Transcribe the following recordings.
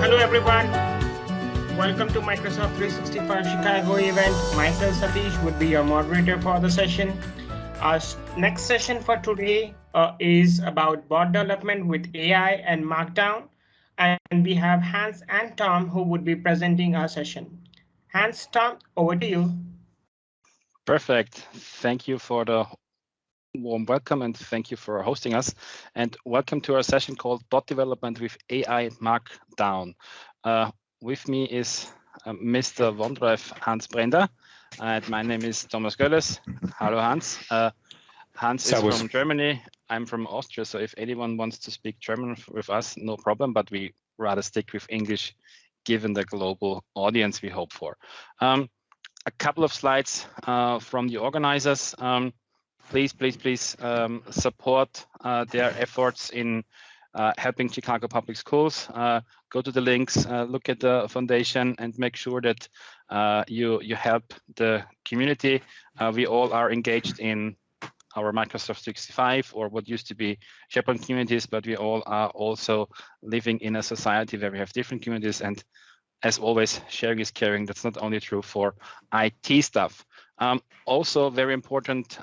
Hello everyone, welcome to Microsoft 365 Chicago event. Myself Satish would be your moderator for the session. Our next session for today is about bot development with AI and MarkDown. And we have Hans and Tom who would be presenting our session. Hans, Tom, over to you. Perfect. Thank you for the warm welcome and thank you for hosting us. And welcome to our session called Bot Development with AI MarkDown. With me is Mr. OneDrive Hans Brender. And my name is Thomas Gelles. Hello, Hans. Hans Servus. Is from Germany. I'm from Austria. So if anyone wants to speak German with us, no problem. But we rather stick with English, given the global audience we hope for. A couple of slides from the organizers. Please support their efforts in helping Chicago Public Schools. Go to the links, look at the foundation, and make sure that you help the community. We all are engaged in our Microsoft 365 or what used to be Sharepoint communities, but we all are also living in a society where we have different communities. And as always, sharing is caring. That's not only true for IT stuff. Also very important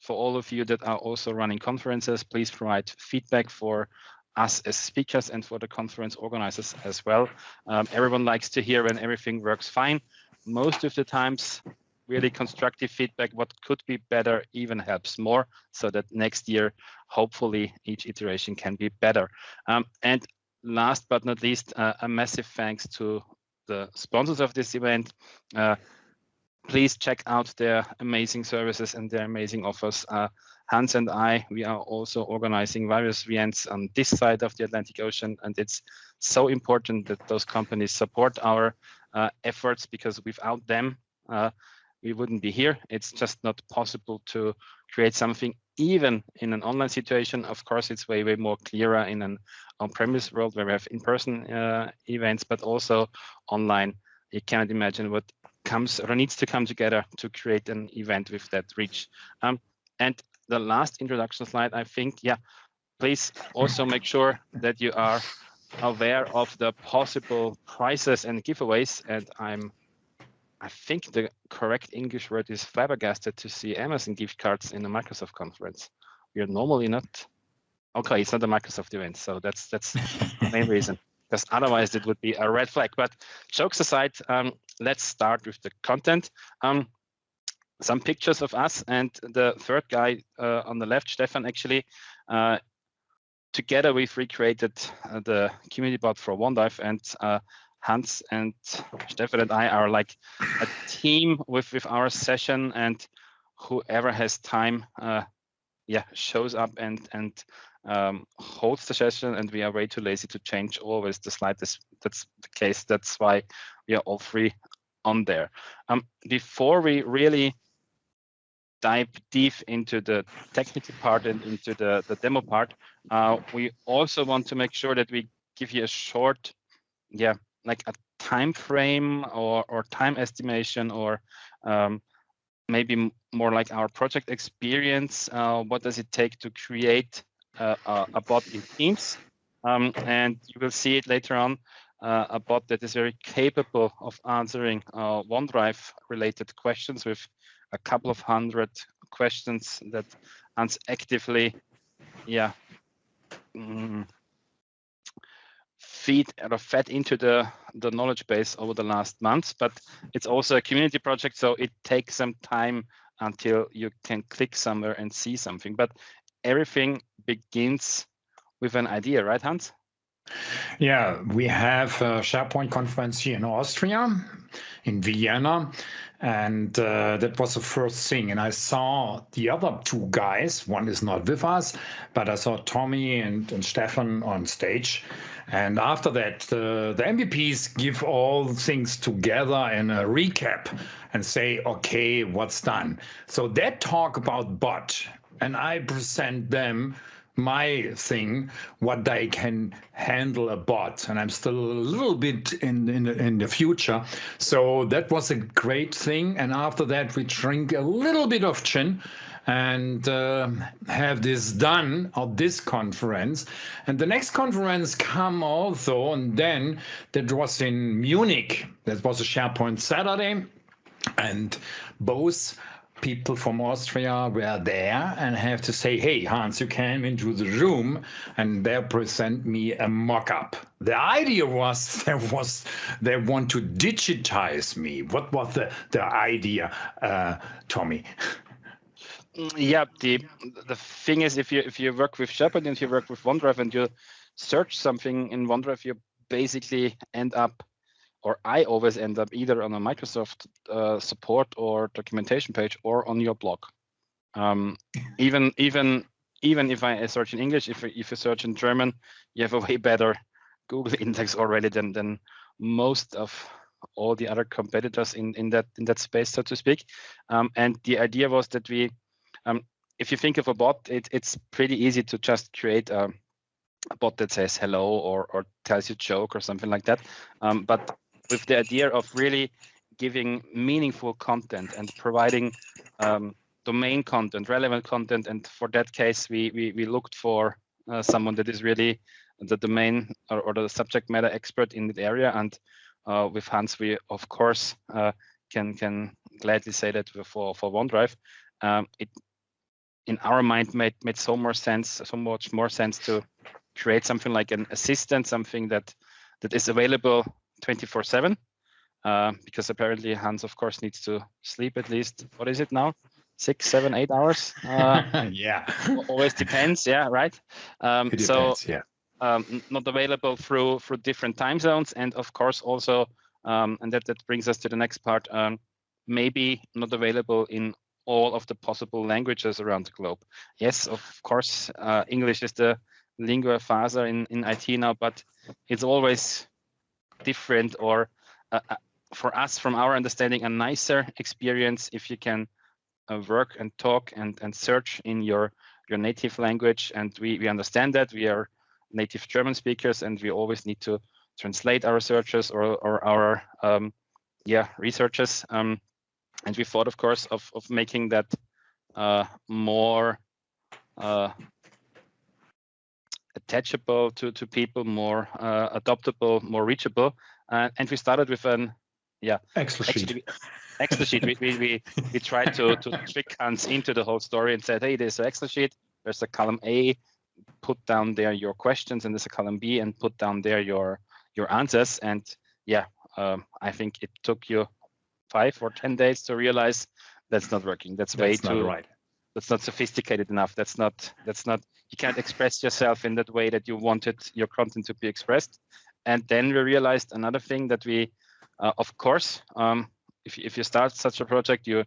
for all of you that are also running conferences, please provide feedback for us as speakers and for the conference organizers as well. Everyone likes to hear when everything works fine. Most of the times, really constructive feedback, what could be better even helps more, so that next year, hopefully each iteration can be better. And last but not least, a massive thanks to the sponsors of this event. Please check out their amazing services and their amazing offers. Hans and I, we are also organizing various events on this side of the Atlantic Ocean, and it's so important that those companies support our efforts, because without them, we wouldn't be here. It's just not possible to create something, even in an online situation. Of course, it's way more clearer in an on-premise world where we have in-person events, but also online. You cannot imagine what comes or needs to come together to create an event with that reach. And the last introduction slide, I think, please also make sure that you are aware of the possible prizes and giveaways. And I think the correct English word is flabbergasted to see Amazon gift cards in a Microsoft conference. We are normally not. Okay, it's not a Microsoft event, so that's the main reason. Because otherwise it would be a red flag. But jokes aside, let's start with the content. Some pictures of us, and the third guy on the left, Stefan, actually, together we've recreated the community bot for OneDrive, and Hans and Stefan and I are like a team with our session, and whoever has time, shows up and holds the session, and we are way too lazy to change always the slide. That's the case. That's why we are all three on there. Before we really dive deep into the technical part and into the demo part, we also want to make sure that we give you a short, like a time frame or time estimation, or maybe more like our project experience. What does it take to create a bot in Teams? And you will see it later on, a bot that is very capable of answering OneDrive related questions with a couple of hundred questions that Hans actively fed into the knowledge base over the last months. But it's also a community project, so it takes some time until you can click somewhere and see something. But everything begins with an idea, right, Hans? Yeah, we have a SharePoint conference here in Austria, in Vienna, and that was the first thing. And I saw the other two guys, one is not with us, but I saw Tommy and Stefan on stage. And after that, the MVPs give all things together in a recap and say, okay, what's done? So they talk about bot, and I present them my thing, what they can handle a bot, and I'm still a little bit in the future. So that was a great thing. And after that, we drink a little bit of gin and have this done at this conference. And the next conference come also, and then that was in Munich. That was a SharePoint Saturday, and both people from Austria were there and have to say, hey, Hans, you came into the room, and they present me a mock-up. The idea was they want to digitize me. What was the idea, Tommy? Yeah, the thing is, if you work with SharePoint and if you work with OneDrive and you search something in OneDrive, you basically end up, or I always end up either on a Microsoft support or documentation page or on your blog. Even if I search in English, if you search in German, you have a way better Google index already than most of all the other competitors in that space, so to speak. And the idea was that we, if you think of a bot, it's pretty easy to just create a bot that says hello or tells you a joke or something like that. But with the idea of really giving meaningful content and providing domain content, relevant content, and for that case, we looked for someone that is really the domain or the subject matter expert in the area. And with Hans, we of course can gladly say that for OneDrive, it in our mind made so much more sense to create something like an assistant, something that is available 24/7, because apparently Hans, of course, needs to sleep at least, what is it now? 6, 7, 8 hours? Yeah. Always depends, yeah, right? It depends, yeah. Not available through different time zones, and of course also, and that brings us to the next part, maybe not available in all of the possible languages around the globe. Yes, of course, English is the lingua franca in IT now, but it's always different, or for us, from our understanding, a nicer experience if you can work and talk and search in your native language. And we understand that we are native German speakers, and we always need to translate our searches or our researches. And we thought, of course, of making that more attachable to people, more adoptable, more reachable. And we started with an Excel sheet. Excel sheet. We tried to trick Hans into the whole story and said, hey, there's an Excel sheet. There's a column A, put down there your questions, and there's a column B, and put down there your answers. And I think it took you 5 or 10 days to realize that's not working. That's way too right. That's not sophisticated enough. That's not. You can't express yourself in that way that you wanted your content to be expressed. And then we realized another thing, that we, of course, if you start such a project, you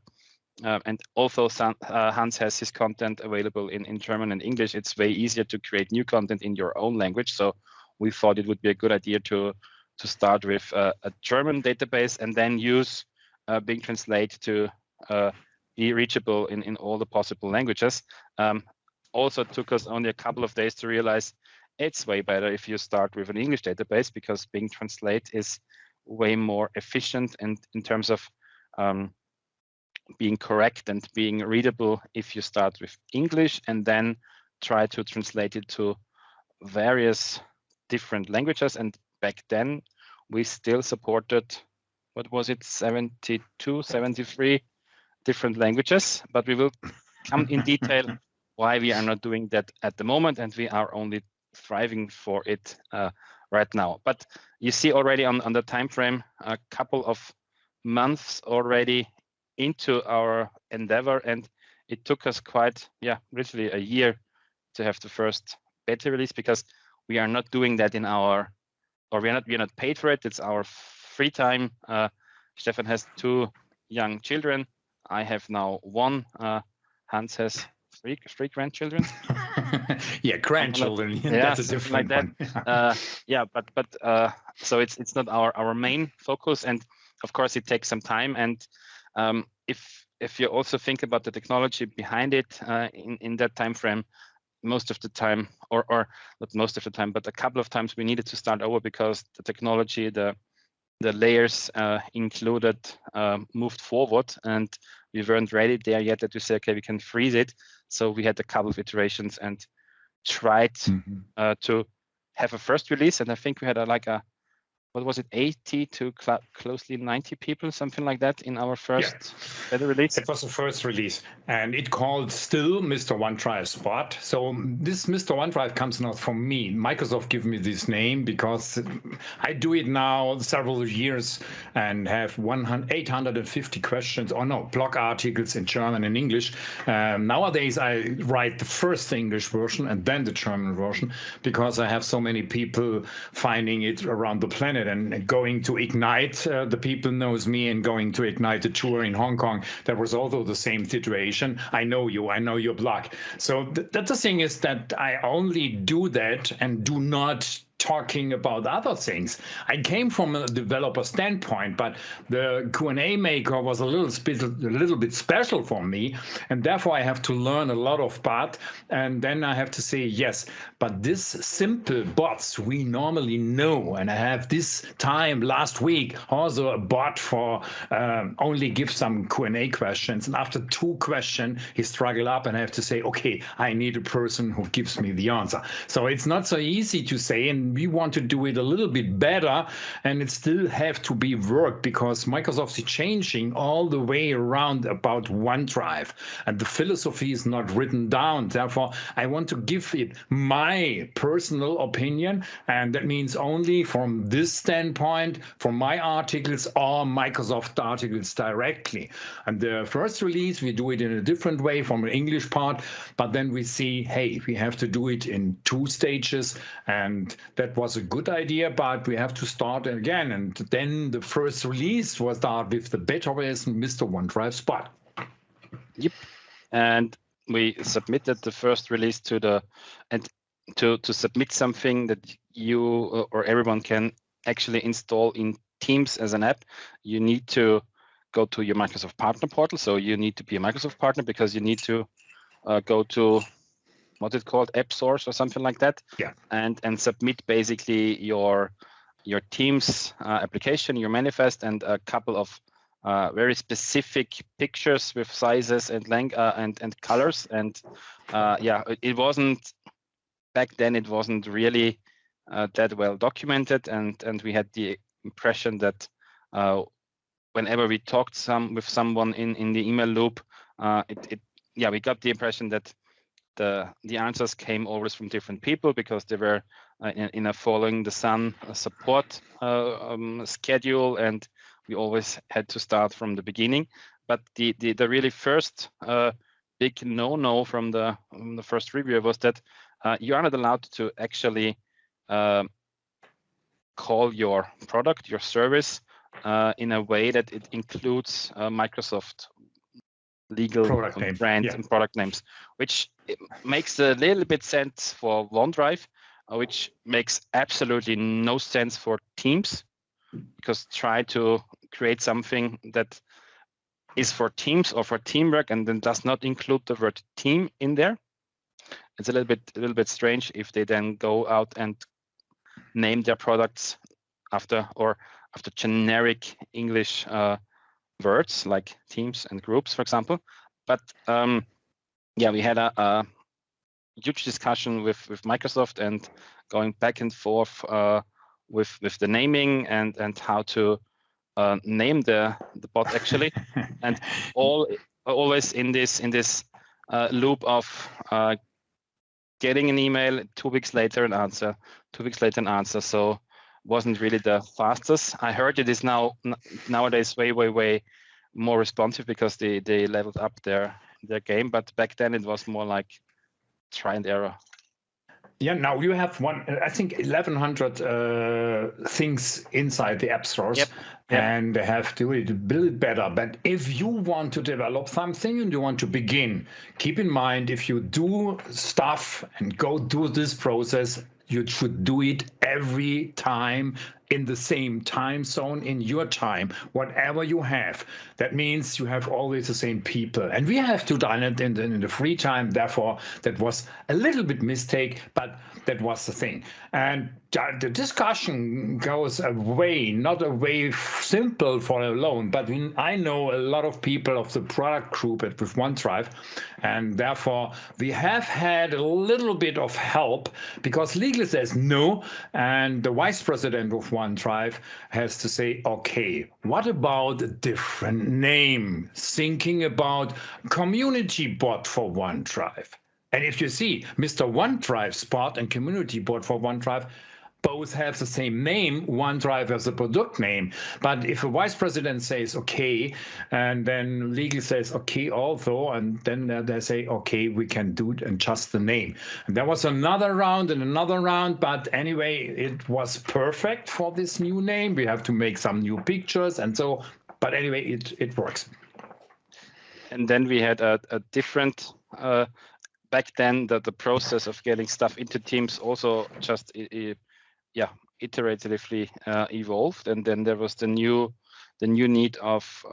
and also Hans has his content available in German and English. It's way easier to create new content in your own language. So we thought it would be a good idea to start with a German database and then use Bing Translate to be reachable in all the possible languages. Also took us only a couple of days to realize it's way better if you start with an English database, because Bing Translate is way more efficient and in terms of being correct and being readable if you start with English and then try to translate it to various different languages. And back then we still supported, what was it, 72, 73 different languages, but we will come in detail why we are not doing that at the moment, and we are only striving for it right now. But you see already on the time frame, a couple of months already into our endeavor, and it took us quite, literally a year to have the first beta release, because we are not doing that in our, or we are not paid for it. It's our free time. Stefan has 2 young children. I have now 1. Hans has 3 grandchildren. Yeah, grandchildren. That's a different like one. But so it's not our main focus, and of course it takes some time. And if you also think about the technology behind it, in that time frame, most of the time, or not most of the time, but a couple of times we needed to start over, because the technology, the the layers included moved forward, and we weren't ready there yet that we say, okay, we can freeze it. So we had a couple of iterations and tried to have a first release, and I think we had what was it, 80 to closely 90 people, something like that, in our first beta release? It was the first release, and it called still Mr. OneDrive Spot. So this Mr. OneDrive comes not from me. Microsoft gave me this name because I do it now several years and have 850 questions, or no, blog articles in German and English. Nowadays, I write the first English version and then the German version because I have so many people finding it around the planet. And going to Ignite, the people knows me, and going to Ignite the tour in Hong Kong, that was also the same situation. I know you, I know your blog. So the thing is that I only do that and do not talking about other things. I came from a developer standpoint, but the Q&A maker was a little bit special for me, and therefore I have to learn a lot of bot, and then I have to say yes, but this simple bots we normally know, and I have this time last week also a bot for only give some Q&A questions, and after 2 questions he struggled up, and I have to say, okay, I need a person who gives me the answer. So it's not so easy to say, and we want to do it a little bit better, and it still have to be worked because Microsoft is changing all the way around about OneDrive, and the philosophy is not written down. Therefore, I want to give it my personal opinion, and that means only from this standpoint, from my articles or Microsoft articles directly. And the first release, we do it in a different way from the English part, but then we see, hey, we have to do it in 2 stages, and that was a good idea, but we have to start again. And then the first release was start with the beta version, Mr. OneDrive Spot. Yep. And we submitted the first release to submit something that you or everyone can actually install in Teams as an app, you need to go to your Microsoft Partner Portal. So you need to be a Microsoft partner because you need to go to what's it called, App Source or something like that, and submit basically your Teams application, your manifest, and a couple of very specific pictures with sizes and length and colors. And it wasn't back then. It wasn't really that well documented, and we had the impression that whenever we talked with someone in the email loop, we got the impression that the answers came always from different people because they were in a following the sun support schedule, and we always had to start from the beginning. But the really first big no from the first review was that you are not allowed to actually call your product, your service, in a way that it includes Microsoft legal brand and product names, which makes a little bit sense for OneDrive, which makes absolutely no sense for Teams, because try to create something that is for Teams or for teamwork and then does not include the word team in there. It's a little bit strange if they then go out and name their products after generic English words like teams and groups, for example. But we had a huge discussion with Microsoft and going back and forth with the naming and how to name the bot actually, and always in this loop of getting an email, 2 weeks later an answer, 2 weeks later an answer. So wasn't really the fastest. I heard it is nowadays way more responsive because they leveled up their game, but back then it was more like try and error. Yeah, now you have 1,100 things inside the app stores, and they have to build better. But if you want to develop something and you want to begin, keep in mind, if you do stuff and go do this process, you should do it every time in the same time zone in your time, whatever you have. That means you have always the same people. And we have to done it in the free time. Therefore, that was a little bit mistake, but that was the thing. And the discussion goes away, not away simple for alone, but I know a lot of people of the product group with OneDrive, and therefore we have had a little bit of help because legal says no, and the vice president of OneDrive has to say, okay, what about a different name? Thinking about community bot for OneDrive. And if you see Mr. OneDrive Spot and Community Board for OneDrive, both have the same name, OneDrive as a product name. But if a vice president says, okay, and then legal says, okay, also, and then they say, okay, we can do it and just the name. And there was another round and another round, but anyway, it was perfect for this new name. We have to make some new pictures and so, but anyway, it works. And then we had a different, back then the process of getting stuff into teams also just iteratively evolved, and then there was the new need of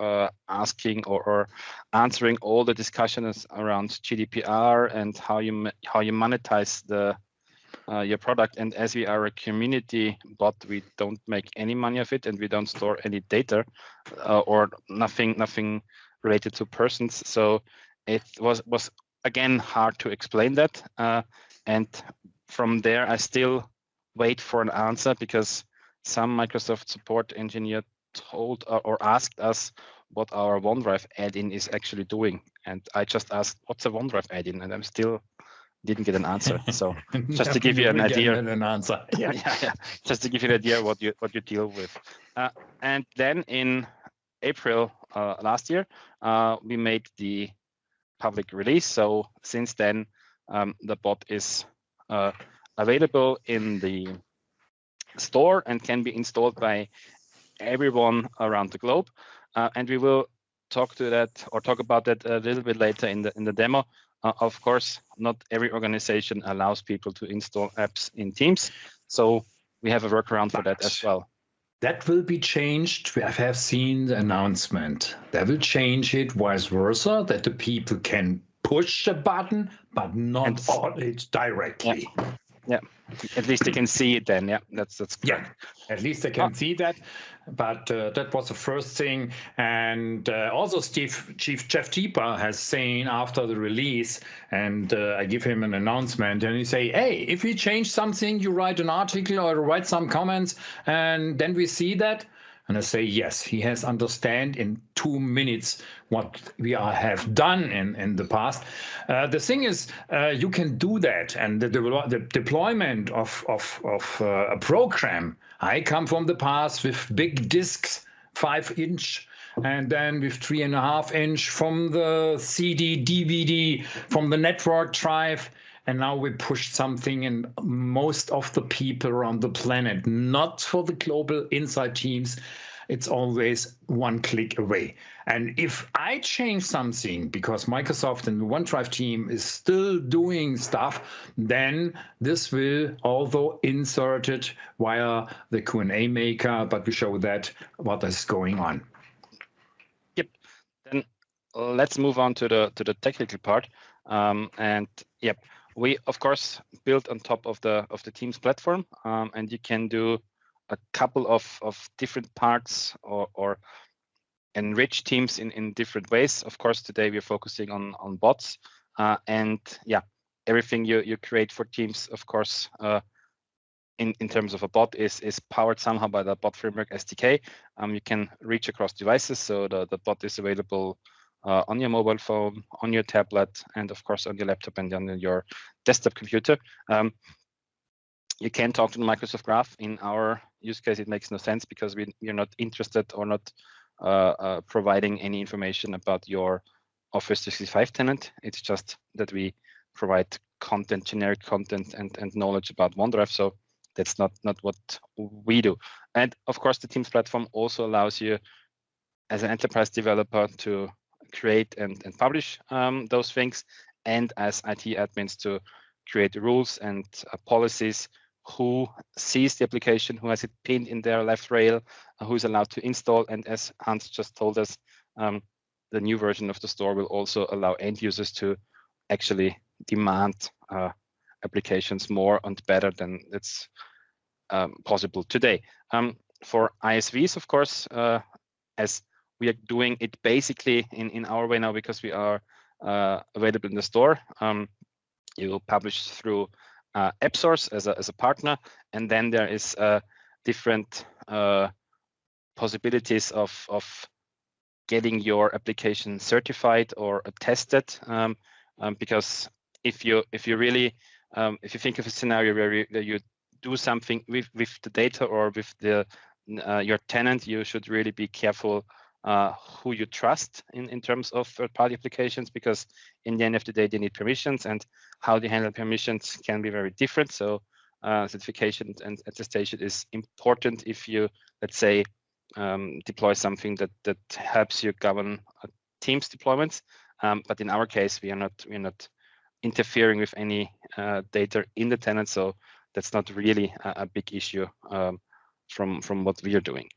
asking or answering all the discussions around GDPR and how you monetize your product. And as we are a community bot, we don't make any money of it, and we don't store any data or nothing related to persons. So it was again hard to explain that, and from there I still wait for an answer because some Microsoft support engineer told or asked us what our OneDrive add-in is actually doing, and I just asked what's a OneDrive add-in, and I'm still didn't get an answer. So just to give you an idea, just to give you an idea what you deal with. And then in April last year, we made the public release. So since then, the bot is available in the store and can be installed by everyone around the globe. And we will talk about that a little bit later in the demo. Of course, not every organization allows people to install apps in Teams, so we have a workaround for that as well. That will be changed. We have seen the announcement. They will change it vice versa, that the people can push a button, but not on it directly. Yeah, at least they can see it then. Yeah, that's correct. Yeah, at least they can see that. But that was the first thing. And also Chief Jeff Teeper has saying after the release, and I give him an announcement, and he say, hey, if we change something, you write an article or write some comments, and then we see that. And I say, yes, he has understand in 2 minutes what we have done in the past. The thing is, you can do that. And the deployment of a program, I come from the past with big disks, 5-inch, and then with 3.5-inch from the CD, DVD, from the network drive. And now we push something in most of the people around the planet, not for the global inside teams. It's always one click away. And if I change something because Microsoft and the OneDrive team is still doing stuff, then this will also insert it via the Q&A maker, but we show that what is going on. Yep. Then let's move on to the technical part. And yep. We, of course, built on top of the Teams platform, and you can do a couple of different parts or enrich Teams in different ways. Of course, today we're focusing on bots, and yeah, everything you create for Teams, of course, in terms of a bot is powered somehow by the Bot Framework SDK. You can reach across devices, so the bot is available on your mobile phone, on your tablet, and of course on your laptop and on your desktop computer. You can talk to the Microsoft Graph. In our use case, it makes no sense because we're not interested or not providing any information about your Office 365 tenant. It's just that we provide content, generic content and knowledge about OneDrive. So that's not what we do. And of course, the Teams platform also allows you as an enterprise developer to create and publish those things, and as IT admins to create rules and policies who sees the application, who has it pinned in their left rail, who is allowed to install. And as Hans just told us, the new version of the store will also allow end users to actually demand applications more and better than it's possible today. For ISVs, of course, as we are doing it basically in our way now, because we are available in the store, you will publish through AppSource as a partner, and then there is different possibilities of getting your application certified or tested, because if you really if you think of a scenario where you do something with the data or with the your tenant, you should really be careful who you trust in terms of third-party applications, because in the end of the day, they need permissions, and how they handle permissions can be very different. So certification and attestation is important if you, let's say, deploy something that helps you govern Teams deployments. But in our case, we are not interfering with any data in the tenant, so that's not really a big issue from what we are doing.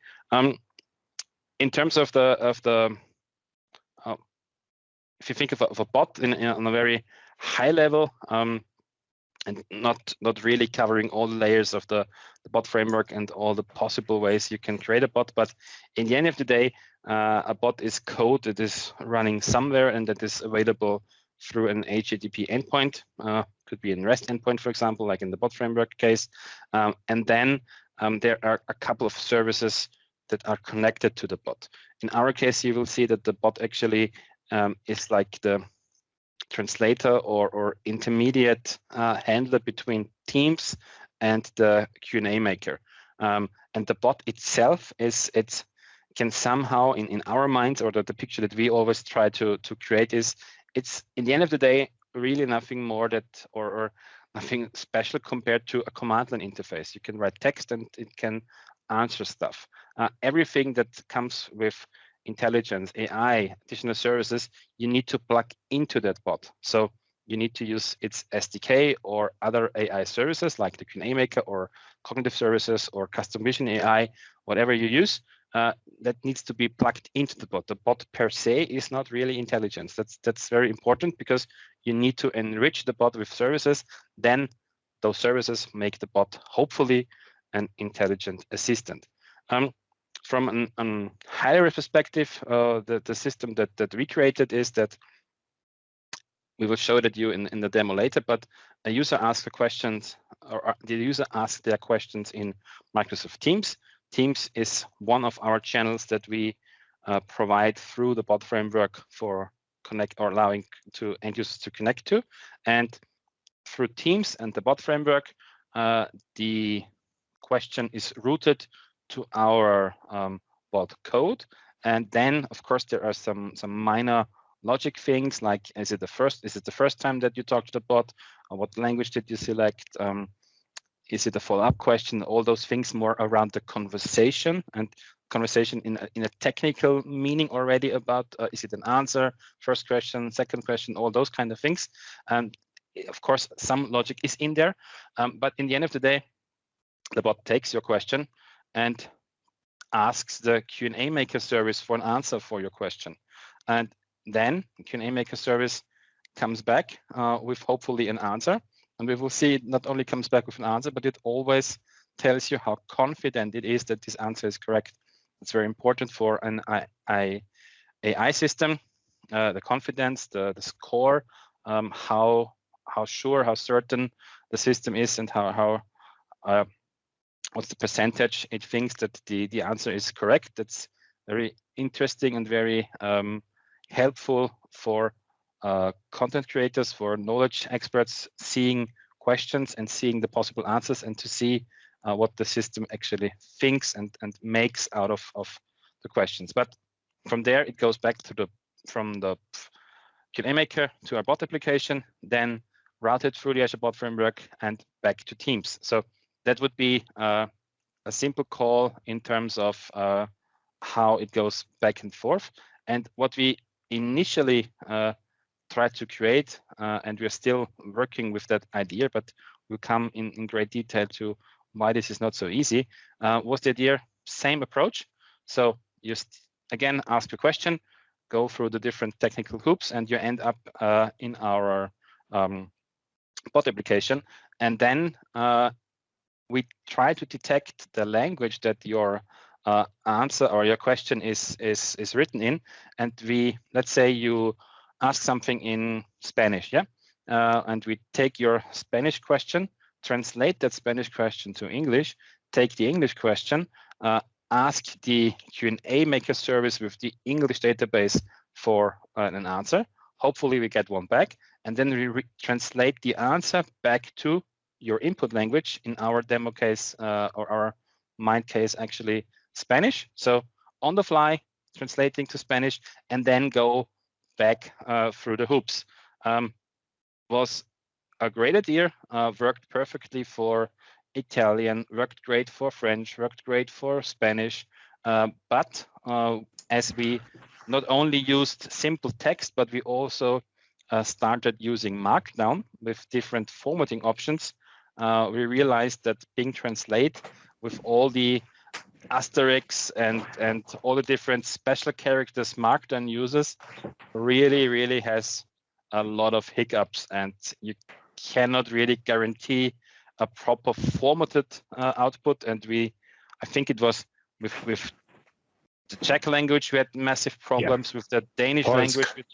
In terms of the if you think of a bot on a very high level, and not really covering all the layers of the bot framework and all the possible ways you can create a bot, but in the end of the day, a bot is code that is running somewhere and that is available through an HTTP endpoint, could be a REST endpoint, for example, like in the bot framework case, and then there are a couple of services that are connected to the bot. In our case, you will see that the bot actually is like the translator or intermediate handler between Teams and the Q&A maker. And the bot itself can somehow, in our minds, or the picture that we always try to create is, it's in the end of the day really nothing more that or nothing special compared to a command line interface. You can write text and it can answer stuff. Everything that comes with intelligence, AI, additional services, you need to plug into that bot. So you need to use its SDK or other AI services like the Q&A maker or cognitive services or custom vision AI, whatever you use, that needs to be plugged into the bot. The bot per se is not really intelligence. That's very important, because you need to enrich the bot with services. Then those services make the bot hopefully an intelligent assistant. From a higher perspective, the system that we created is that we will show that you in the demo later, but a user asks the questions, or the user asks their questions in Microsoft Teams. Teams is one of our channels that we provide through the bot framework for connect or allowing to end users to connect to. And through Teams and the bot framework, the question is routed to our bot code. And then, of course, there are some minor logic things like, is it the first time that you talk to the bot? Or what language did you select? Is it a follow-up question? All those things more around the conversation, and conversation in a technical meaning already about, is it an answer, first question, second question, all those kind of things. And of course, some logic is in there, but in the end of the day, the bot takes your question and asks the Q&A maker service for an answer for your question. And then the Q&A maker service comes back with hopefully an answer. And we will see it not only comes back with an answer, but it always tells you how confident it is that this answer is correct. It's very important for an AI system, the confidence, the score, how sure, how certain the system is, and how what's the percentage it thinks that the answer is correct. That's very interesting and very helpful for content creators, for knowledge experts, seeing questions and seeing the possible answers, and to see what the system actually thinks and makes out of the questions. But from there, it goes back to from the Q&A maker to our bot application, then routed through the Azure Bot Framework and back to Teams. So that would be a simple call in terms of how it goes back and forth. And what we initially tried to create, and we're still working with that idea, but we'll come in great detail to why this is not so easy. Was the idea same approach? So you again ask a question, go through the different technical hoops, and you end up in our bot application, and then we try to detect the language that your answer or your question is written in, and let's say you ask something in Spanish, yeah, and we take your Spanish question, translate that Spanish question to English, take the English question, ask the Q&A maker service with the English database for an answer. Hopefully we get one back, and then we translate the answer back to your input language, in our demo case or our mind case, actually Spanish. So on the fly, translating to Spanish, and then go back through the hoops. Was a great idea, worked perfectly for Italian, worked great for French, worked great for Spanish. But as we not only used simple text, but we also started using MarkDown with different formatting options, we realized that Bing Translate, with all the asterisks and all the different special characters MarkDown uses, really has a lot of hiccups, and you cannot really guarantee a proper formatted output. And I think it was with the Czech language, we had massive problems with the Danish language, with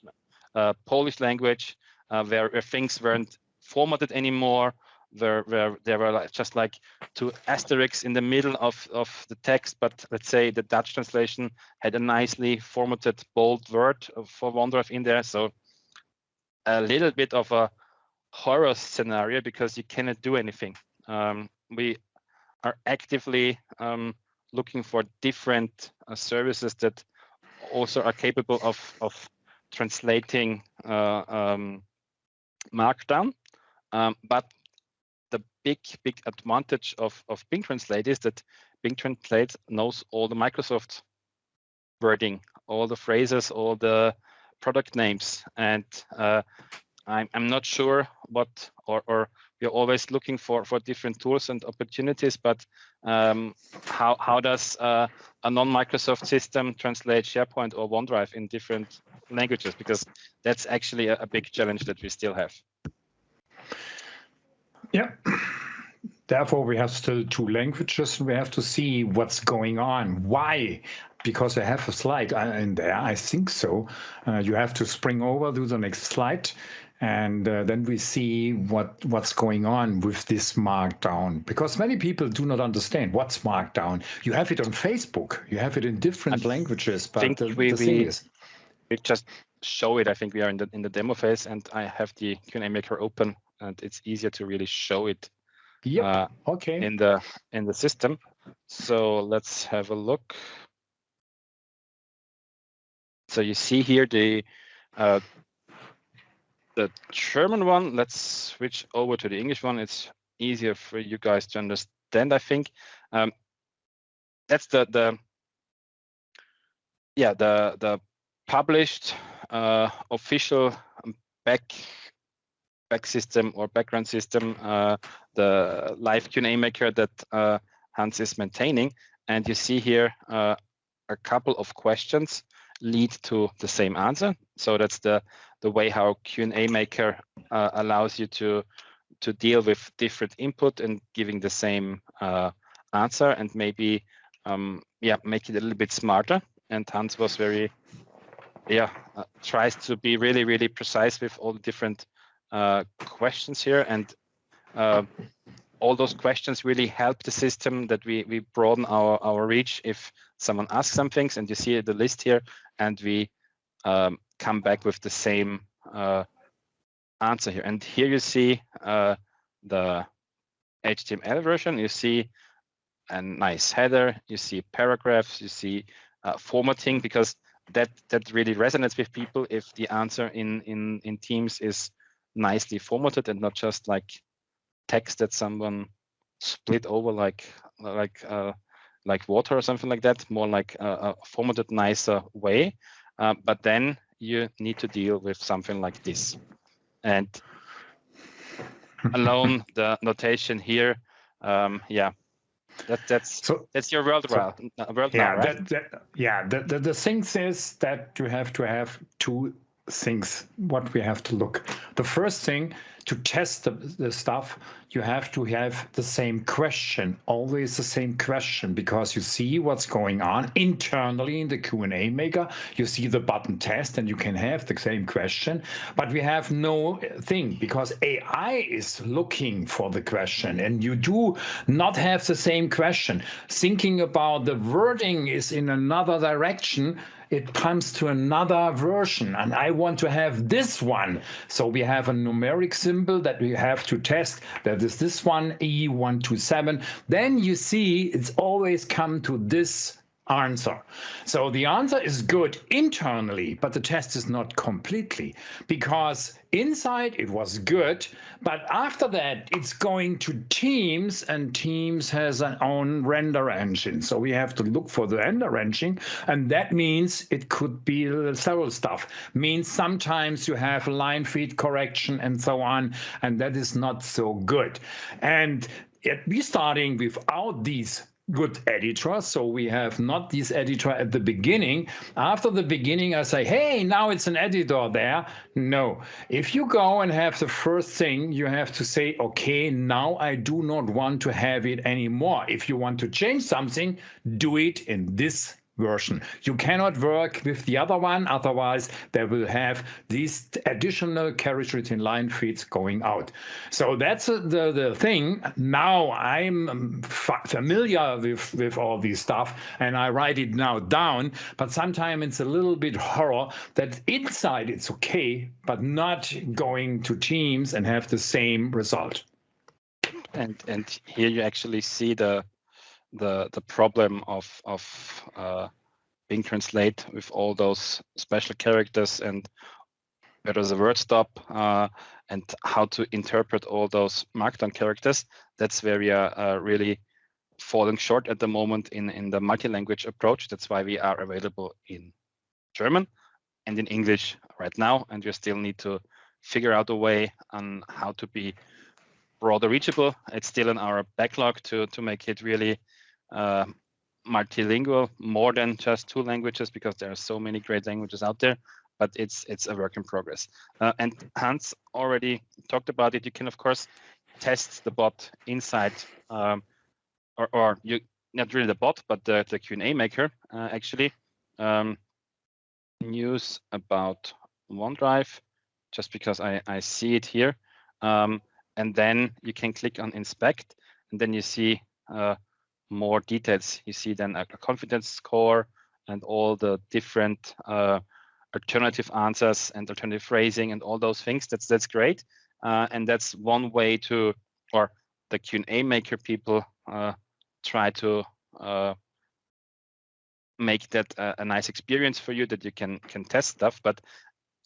Polish language, where things weren't formatted anymore, where there were just like two asterisks in the middle of the text, but let's say the Dutch translation had a nicely formatted bold word for OneDrive in there. So a little bit of a horror scenario, because you cannot do anything. We are actively looking for different services that also are capable of translating MarkDown. But the big advantage of Bing Translate is that Bing Translate knows all the Microsoft wording, all the phrases, all the product names, and I'm not sure what, or we're always looking for different tools and opportunities, but how does a non-Microsoft system translate SharePoint or OneDrive in different languages? Because that's actually a big challenge that we still have. Yeah. Therefore, we have still two languages, and we have to see what's going on. Why? Because I have a slide in there, I think so. You have to spring over to the next slide, and then we see what's going on with this MarkDown. Because many people do not understand what's MarkDown. You have it on Facebook, you have it in different languages, but the thing is, we just show it. I think we are in the demo phase, and I have the Q&A maker open, and it's easier to really show it. Yep. Okay. In the system. So let's have a look. So you see here the German one. Let's switch over to the English one. It's easier for you guys to understand, I think. That's the published official back system or background system, the live Q&A maker that Hans is maintaining. And you see here a couple of questions lead to the same answer. So that's the way how Q&A maker allows you to deal with different input and giving the same answer, and maybe make it a little bit smarter. And Hans was very tries to be really precise with all the different questions here, and all those questions really help the system that we broaden our reach if someone asks some things. And you see the list here, and we come back with the same answer here. And here you see the HTML version. You see a nice header, you see paragraphs, you see formatting, because that really resonates with people if the answer in Teams is nicely formatted and not just like text that someone split over like water or something like that, more like a formatted, nicer way. But then you need to deal with something like this. And alone the notation here. Yeah, that's your world, now, right? The thing is that you have to have two things what we have to look. The first thing, to test the stuff, you have to have the same question, always the same question, because you see what's going on internally in the Q&A maker. You see the button test and you can have the same question, but we have no thing because AI is looking for the question and you do not have the same question. Thinking about the wording is in another direction. It comes to another version and I want to have this one. So we have a numeric symbol that we have to test. That is this one, E127. Then you see it's always come to this answer. So the answer is good internally, but the test is not completely, because inside it was good, but after that it's going to Teams, and Teams has an own render engine. So we have to look for the render engine, and that means it could be several stuff. Means sometimes you have line feed correction and so on, and that is not so good. And we're starting without these good editor. So we have not this editor at the beginning. After the beginning, I say, hey, now it's an editor there. No. If you go and have the first thing, you have to say, okay, now I do not want to have it anymore. If you want to change something, do it in this version. You cannot work with the other one, otherwise they will have these additional characters in line feeds going out. So that's the thing. Now I'm familiar with all this stuff and I write it now down, but sometimes it's a little bit horror that inside it's okay, but not going to Teams and have the same result. And here you actually see the problem of Bing Translate with all those special characters and where there's a word stop and how to interpret all those markdown characters. That's where we are really falling short at the moment in the multi-language approach. That's why we are available in German and in English right now, and we still need to figure out a way on how to be broader reachable. It's still in our backlog to make it really multilingual, more than just 2 languages, because there are so many great languages out there, but it's a work in progress. And Hans already talked about it. You can, of course, test the bot inside, or you not really the bot, but the Q&A maker, actually. News about OneDrive, just because I see it here. And then you can click on inspect, and then you see more details. You see then a confidence score and all the different alternative answers and alternative phrasing and all those things. That's great. And that's one way to, or the Q&A maker people try to make that a nice experience for you, that you can test stuff. But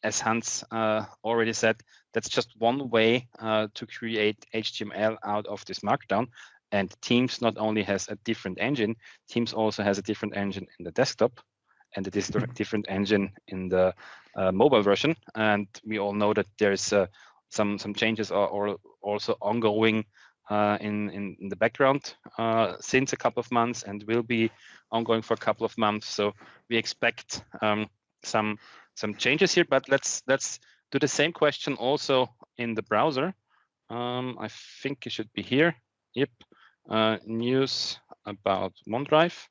as Hans already said, that's just one way to create HTML out of this Markdown. And Teams not only has a different engine, Teams also has a different engine in the desktop and a different engine in the mobile version. And we all know that there's some changes are also ongoing in the background since a couple of months and will be ongoing for a couple of months. So we expect some changes here, but let's do the same question also in the browser. I think it should be here. Yep. News about OneDrive.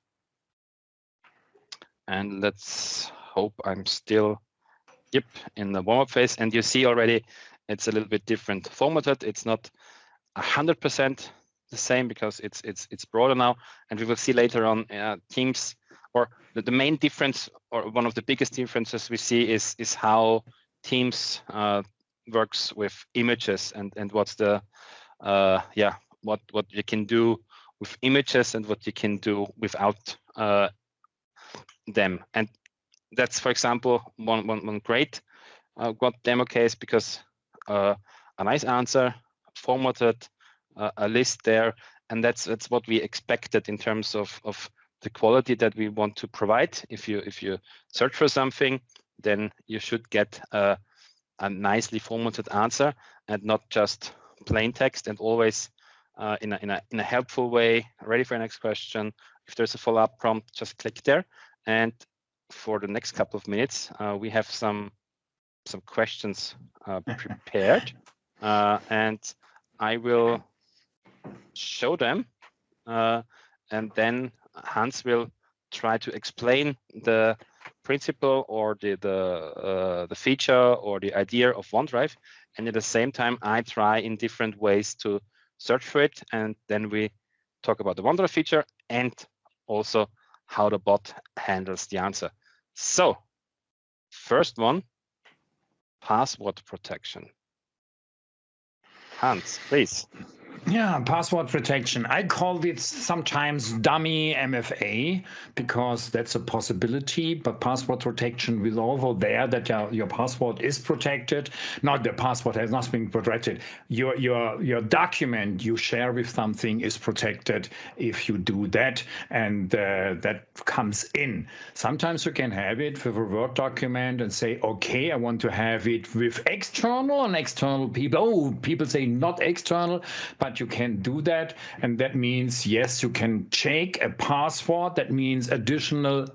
And let's hope I'm still, yep, in the warm-up phase. And you see already it's a little bit different formatted. It's not 100% the same because it's broader now. And we will see later on Teams, or the main difference, or one of the biggest differences we see is how Teams works with images and what's the what you can do with images and what you can do without them. And that's, for example, one great demo case, because a nice answer, formatted, a list there, and that's what we expected in terms of the quality that we want to provide. If you search for something, then you should get a nicely formatted answer and not just plain text and always in a helpful way, ready for the next question. If there's a follow-up prompt, just click there. And for the next couple of minutes, we have some questions prepared, and I will show them, and then Hans will try to explain the principle or the feature or the idea of OneDrive, and at the same time I try in different ways to search for it, and then we talk about the OneDrive feature and also how the bot handles the answer. So first one, password protection. Hans, please. Yeah, password protection. I called it sometimes dummy MFA because that's a possibility, but password protection is also there that your password is protected. Not the password has not been protected. Your document you share with something is protected if you do that, and that comes in. Sometimes you can have it with a Word document and say, okay, I want to have it with external and external people. Oh, people say not external, but you can do that, and that means yes, you can check a password. That means additional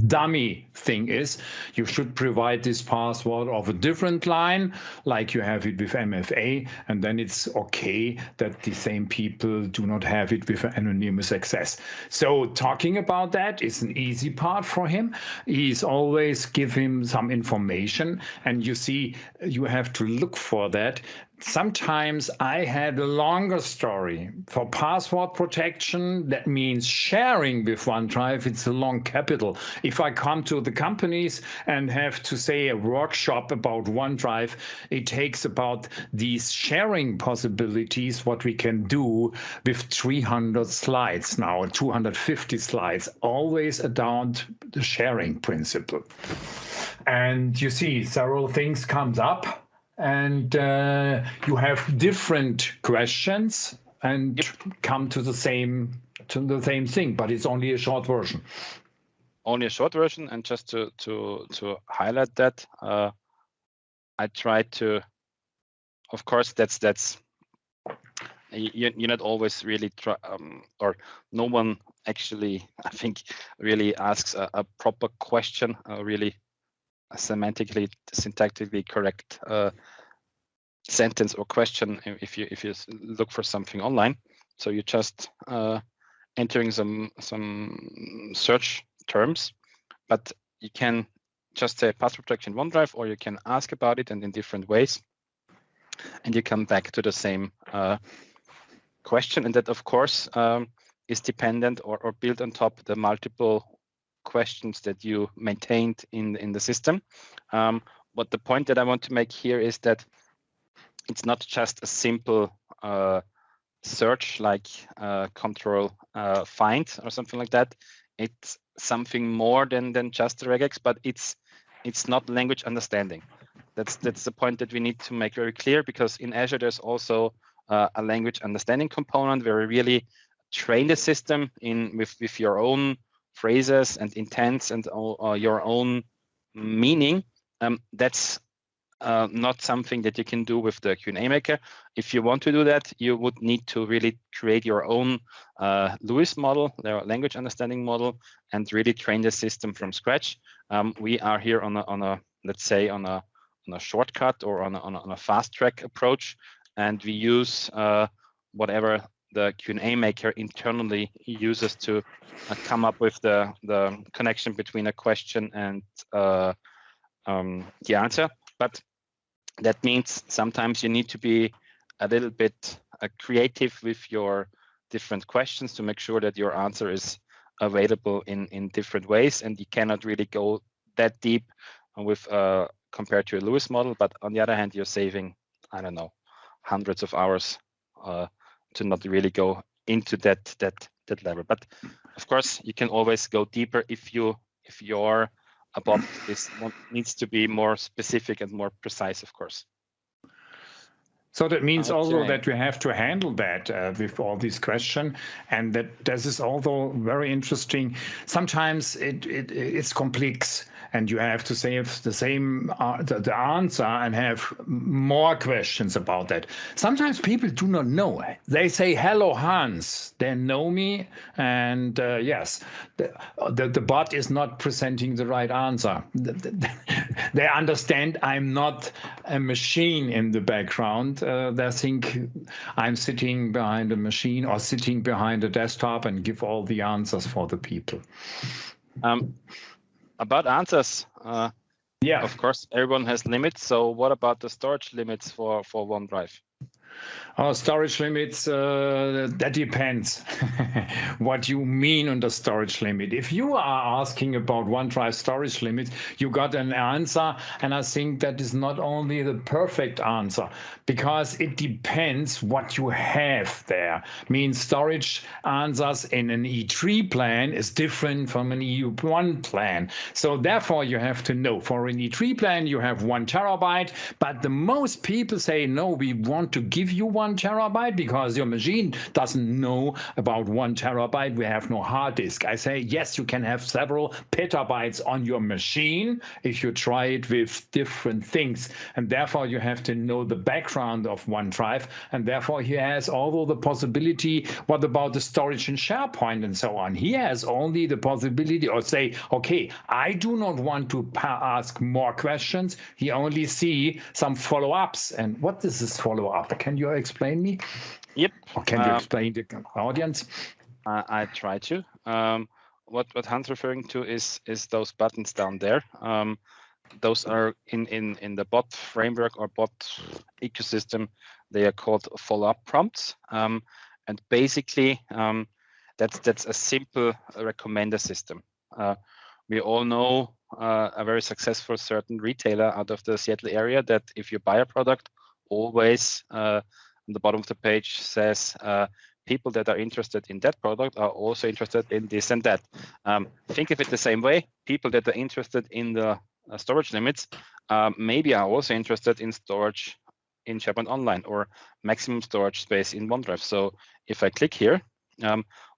dummy thing is you should provide this password of a different line like you have it with MFA, and then it's okay that the same people do not have it with anonymous access. So talking about that is an easy part for him. He's always give him some information, and you see you have to look for that. Sometimes I had a longer story. For password protection, that means sharing with OneDrive, it's a long capital. If I come to the companies and have to say a workshop about OneDrive, it takes about these sharing possibilities, what we can do with 300 slides now, 250 slides, always around the sharing principle. And you see several things comes up. And you have different questions and come to the same thing, but it's only a short version. Only a short version, and just to highlight that, I try to. Of course, that's you're not always really or no one actually, I think, really asks a proper question, really semantically, syntactically correct sentence or question if you look for something online. So you're just entering some search terms, but you can just say password protection OneDrive, or you can ask about it and in different ways, and you come back to the same question. And that, of course, is dependent or built on top of the multiple questions that you maintained in the system. But the point that I want to make here is that it's not just a simple search like control find or something like that. It's something more than just the regex, but it's not language understanding. That's the point that we need to make very clear, because in Azure there's also a language understanding component where we really train the system with your own phrases and intents and your own meaning. That's not something that you can do with the Q&A maker. If you want to do that, you would need to really create your own LUIS model, their language understanding model, and really train the system from scratch. We are here on a let's say on a shortcut or on a fast track approach, and we use whatever the Q&A maker internally uses to come up with the connection between a question and the answer. But that means sometimes you need to be a little bit creative with your different questions to make sure that your answer is available in different ways, and you cannot really go that deep with compared to a LUIS model. But on the other hand, you're saving, I don't know, hundreds of hours to not really go into that level. But of course, you can always go deeper if your bot needs to be more specific and more precise, of course. So that means also that we have to handle that with all these questions, and that this is also very interesting. Sometimes it's complex, and you have to say the same the answer and have more questions about that. Sometimes people do not know. They say, hello, Hans. They know me, and yes, the bot is not presenting the right answer. They understand I'm not a machine in the background. They think I'm sitting behind a machine or sitting behind a desktop and give all the answers for the people. About answers, yeah, of course, everyone has limits. So what about the storage limits for OneDrive? Storage limits, that depends what you mean under storage limit. If you are asking about OneDrive storage limit, you got an answer, and I think that is not only the perfect answer, because it depends what you have there. Means storage answers in an E3 plan is different from an EU1 plan. So therefore you have to know, for an E3 plan you have 1 terabyte, but the most people say, no, we want to give you 1 terabyte because your machine doesn't know about 1 terabyte. We have no hard disk. I say, yes, you can have several petabytes on your machine if you try it with different things. And therefore, you have to know the background of OneDrive. And therefore, he has also the possibility, what about the storage in SharePoint and so on? He has only the possibility or say, okay, I do not want to ask more questions. He only see some follow-ups. And what is this follow-up? Can you explain me? Yep. Or can you explain the audience? I try to. What Hans referring to is those buttons down there. Those are in the bot framework or bot ecosystem. They are called follow-up prompts. And basically, that's a simple recommender system. We all know a very successful certain retailer out of the Seattle area that if you buy a product, always on the bottom of the page says people that are interested in that product are also interested in this and that. Think of it the same way. People that are interested in the storage limits maybe are also interested in storage in SharePoint Online or maximum storage space in OneDrive. So if I click here,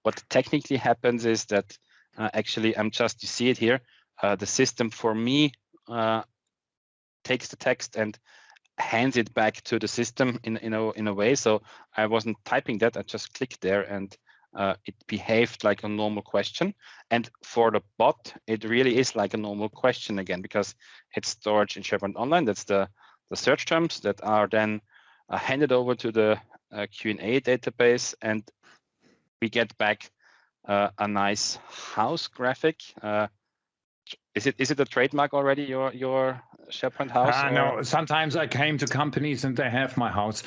what technically happens is that actually you see it here, the system for me takes the text and hands it back to the system in a way. So I wasn't typing that, I just clicked there and it behaved like a normal question. And for the bot, it really is like a normal question again, because it's storage in SharePoint Online. That's the search terms that are then handed over to the Q&A database, and we get back a nice house graphic. Is it a trademark already, your SharePoint house? No, sometimes I came to companies and they have my house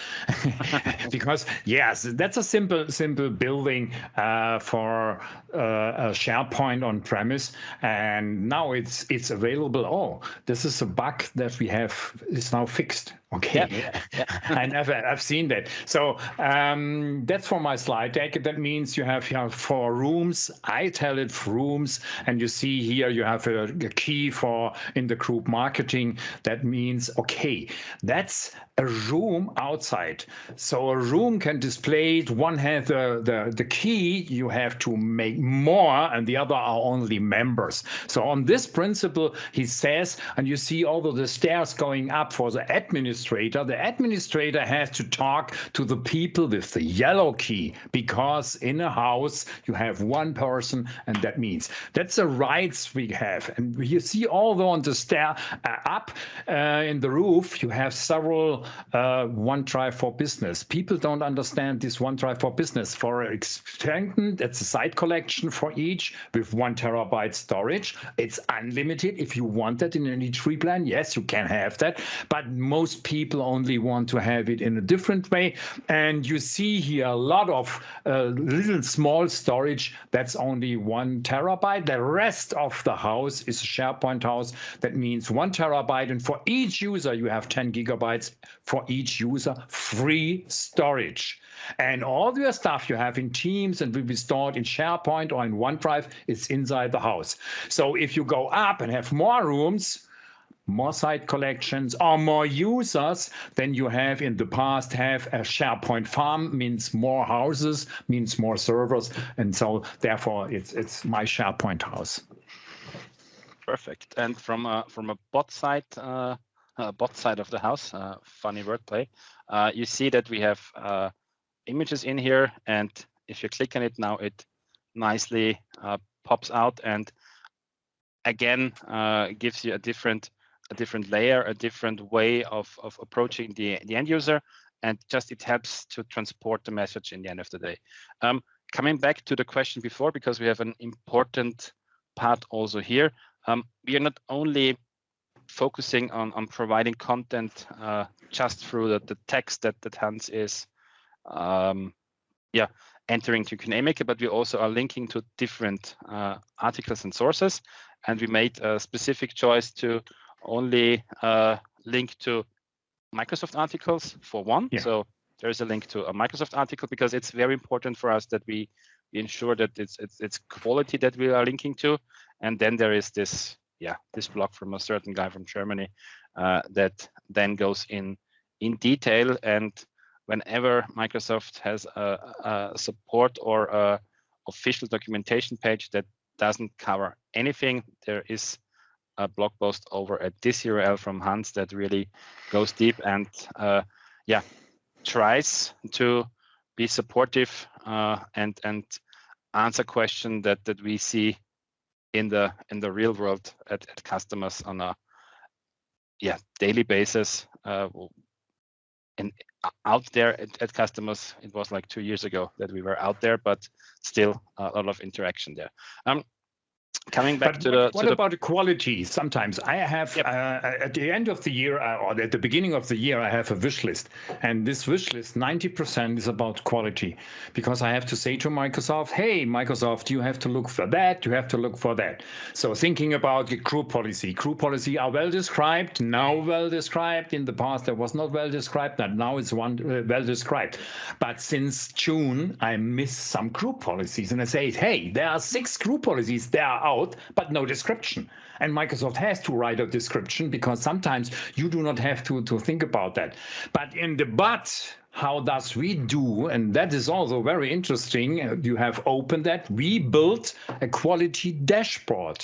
because yes, that's a simple building for a SharePoint on premise, and now it's available. Oh, this is a bug that we have is now fixed. Okay, yeah. I've seen that. So that's for my slide deck. That means you have here 4 rooms. I tell it rooms, and you see here you have a key for in the group marketing. That means okay, that's a room outside. So a room can display it. One has the key. You have to make more, and the other are only members. So on this principle, he says, and you see although the stairs going up for the administrator has to talk to the people with the yellow key, because in a house you have 1 person, and that means that's the rights we have. And you see although on the stair up in the roof you have several OneDrive for Business. People don't understand this OneDrive for Business. For extended, that's a site collection for each with 1 terabyte storage. It's unlimited. If you want that in an E3 plan, yes, you can have that. But most people only want to have it in a different way. And you see here a lot of little small storage. That's only 1 terabyte. The rest of the house is a SharePoint house. That means 1 terabyte. And for each user, you have 10 gigabytes for each user, free storage. And all your stuff you have in Teams and will be stored in SharePoint or in OneDrive is inside the house. So if you go up and have more rooms, more site collections or more users than you have in the past, have a SharePoint farm, means more houses, means more servers. And so therefore it's my SharePoint house. Perfect. And from a bot side of the house, funny wordplay, you see that we have images in here, and if you click on it now, it nicely pops out and again gives you a different layer, a different way of approaching the end user, and just it helps to transport the message in the end of the day. Coming back to the question before, because we have an important part also here, we are not only focusing on providing content just through the text that Hans is entering to KineMaker, but we also are linking to different articles and sources. And we made a specific choice to only link to Microsoft articles for one. Yeah. So there is a link to a Microsoft article because it's very important for us that we ensure that it's quality that we are linking to. And then there is this blog from a certain guy from Germany that then goes in detail. And whenever Microsoft has a support or a official documentation page that doesn't cover anything, there is a blog post over at this URL from Hans that really goes deep and tries to be supportive and answer questions that we see in the real world at customers on a daily basis. And out there at customers, it was like 2 years ago that we were out there, but still a lot of interaction there. Coming back what about the quality? Sometimes I have at the end of the year or at the beginning of the year, I have a wish list, and this wish list 90% is about quality, because I have to say to Microsoft, hey, Microsoft, you have to look for that, you have to look for that. So thinking about the group policy are well described, now well described. In the past, there was not well described, and now it's well described. But since June, I miss some group policies, and I say, hey, there are 6 group policies, they are out, but no description. And Microsoft has to write a description, because sometimes you do not have to think about that. But in the how does we do? And that is also very interesting. You have opened that. We built a quality dashboard.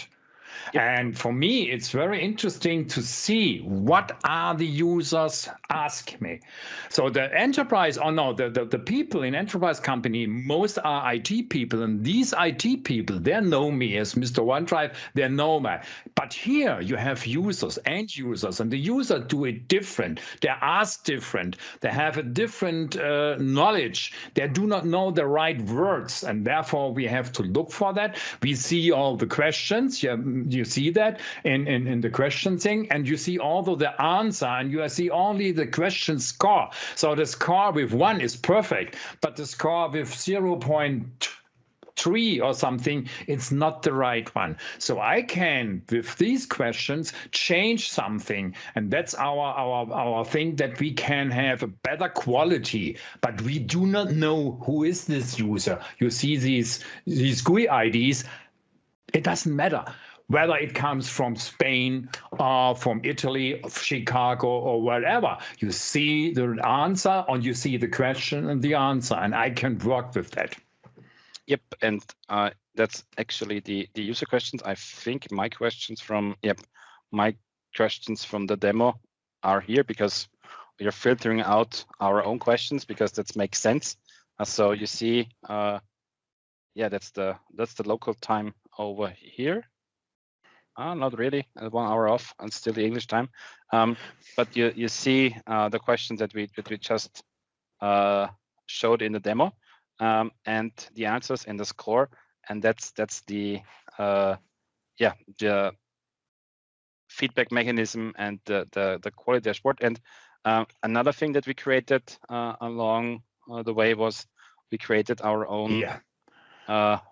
Yep. And for me, it's very interesting to see what are the users ask me. So the enterprise, the people in enterprise company, most are IT people. And these IT people, they know me as Mr. OneDrive, they know me. But here you have users, end users, and the users do it different. They ask different. They have a different knowledge. They do not know the right words. And therefore, we have to look for that. We see all the questions. You see that in the question thing, and you see also the answer, and you see only the question score. So the score with 1 is perfect, but the score with 0.3 or something, it's not the right one. So I can, with these questions, change something, and that's our thing, that we can have a better quality, but we do not know who is this user. You see these GUI IDs, it doesn't matter whether it comes from Spain or from Italy, Chicago, or wherever. You see the answer, and you see the question and the answer, and I can work with that. Yep, and that's actually the user questions. I think my questions from the demo are here, because we are filtering out our own questions, because that makes sense. So you see, that's the local time over here. Not really, 1 hour off, and still the English time. But you see the questions that we just showed in the demo, and the answers and the score, and that's the feedback mechanism and the quality dashboard. And another thing that we created along the way was we created our own.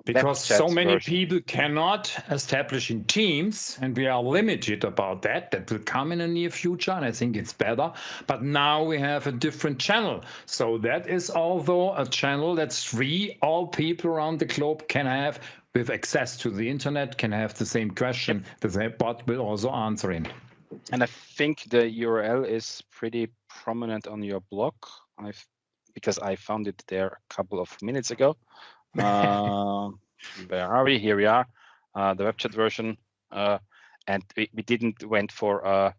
Because so many people cannot establish in teams, and we are limited about that. That will come in the near future, and I think it's better. But now we have a different channel. So that is although a channel that's free. All people around the globe can have, with access to the internet, can have the same question. The bot will also answer it. And I think the URL is pretty prominent on your blog, because I found it there a couple of minutes ago. Where are we? Here we are, the web chat version. and we didn't went for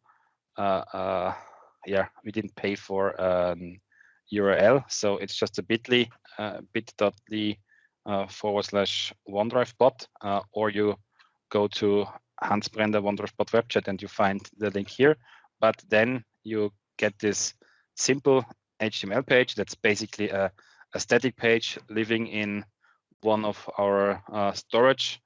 we didn't pay for URL, so it's just a bit.ly bit.ly /OneDrive bot, or you go to Hans Brender OneDrive bot web chat and you find the link here. But then you get this simple HTML page that's basically a static page living in one of our storage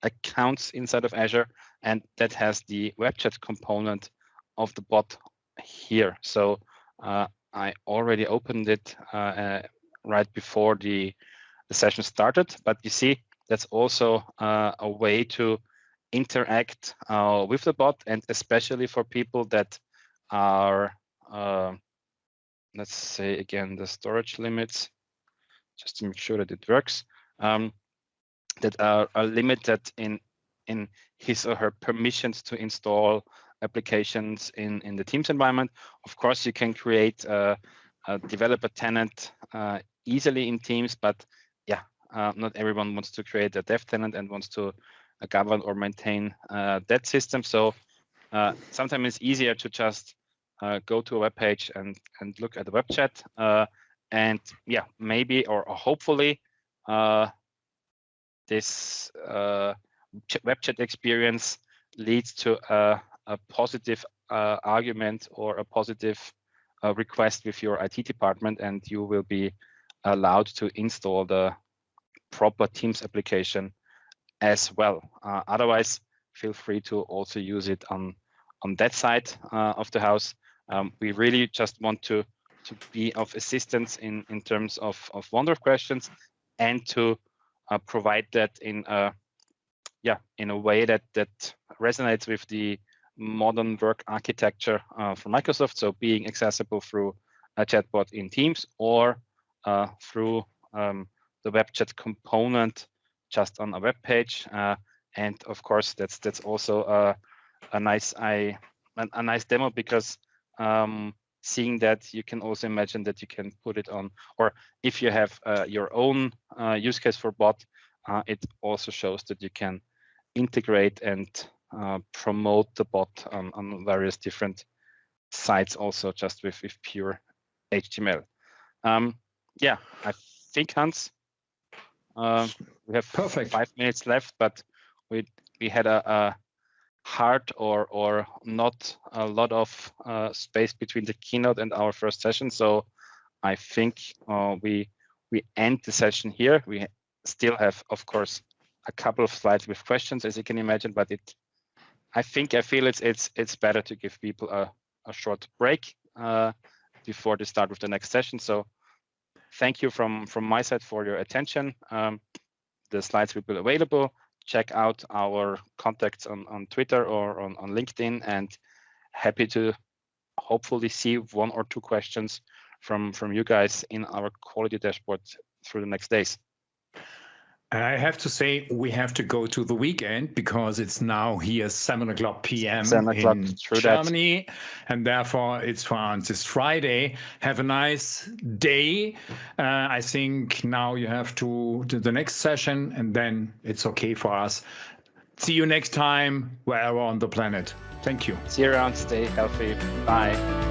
accounts inside of Azure, and that has the web chat component of the bot here. So I already opened it right before the session started, but you see that's also a way to interact with the bot, and especially for people that are let's say again the storage limits, just to make sure that it works, that are limited in his or her permissions to install applications in the Teams environment. Of course, you can create a developer tenant easily in Teams, but yeah, not everyone wants to create a dev tenant and wants to govern or maintain that system. So sometimes it's easier to just go to a web page and look at the web chat, and yeah, maybe or hopefully this web chat experience leads to a positive argument or a positive request with your IT department, and you will be allowed to install the proper Teams application as well. Otherwise, feel free to also use it on that side of the house. We really just want to be of assistance in terms of OneDrive questions, and to provide that in a way that resonates with the modern work architecture from Microsoft. So being accessible through a chatbot in Teams, or through the web chat component just on a web page. And of course, that's also a nice demo, because seeing that, you can also imagine that you can put it on, or if you have your own use case for bot, it also shows that you can integrate and promote the bot on various different sites, also just with pure HTML. Yeah, I think, Hans, we have Perfect. 5 minutes left, but we had a hard or not a lot of space between the keynote and our first session. So I think we end the session here. We still have, of course, a couple of slides with questions, as you can imagine, but I feel it's better to give people a short break before they start with the next session. So thank you from my side for your attention. The slides will be available. Check out our contacts on Twitter or on LinkedIn, and happy to hopefully see 1 or 2 questions from you guys in our quality dashboard through the next days. I have to say, we have to go to the weekend, because it's now here 7:00 p.m. 7 o'clock, in true Germany, and therefore it's for us. It's Friday. Have a nice day. I think now you have to do the next session, and then it's okay for us. See you next time, wherever on the planet. Thank you. See you around. Stay healthy. Bye.